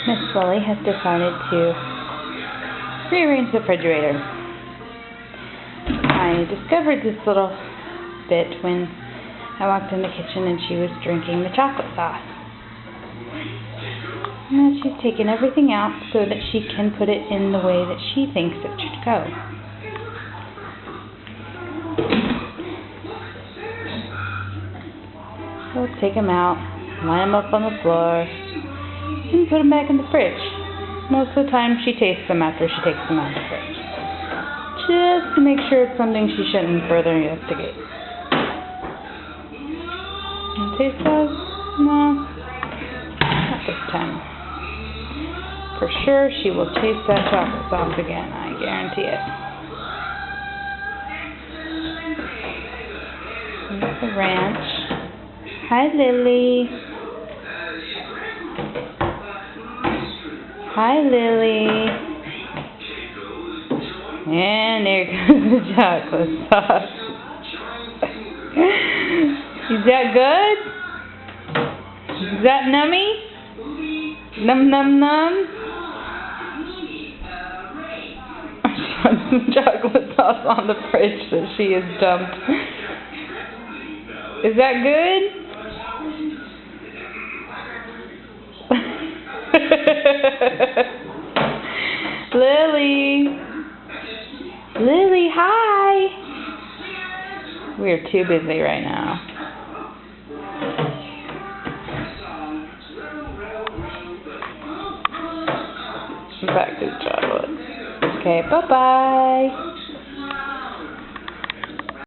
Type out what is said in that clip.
Miss Lily has decided to rearrange the refrigerator. I discovered this little bit when I walked in the kitchen and she was drinking the chocolate sauce. Now she's taken everything out so that she can put it in the way that she thinks it should go. So let's take them out, line them up on the floor, and put them back in the fridge. Most of the time she tastes them after she takes them out of the fridge, just to make sure it's something she shouldn't further investigate. And taste those? No, not this time. For sure she will taste that chocolate sauce again, I guarantee it. Here's the ranch. Hi, Lily. Hi, Lily. And there goes the chocolate sauce. Is that good? Is that nummy? Num num num? She wants some chocolate sauce on the fridge that she has dumped. Is that good? Lily. Lily, hi. We're too busy right now. Back to the chocolate. Okay, bye-bye.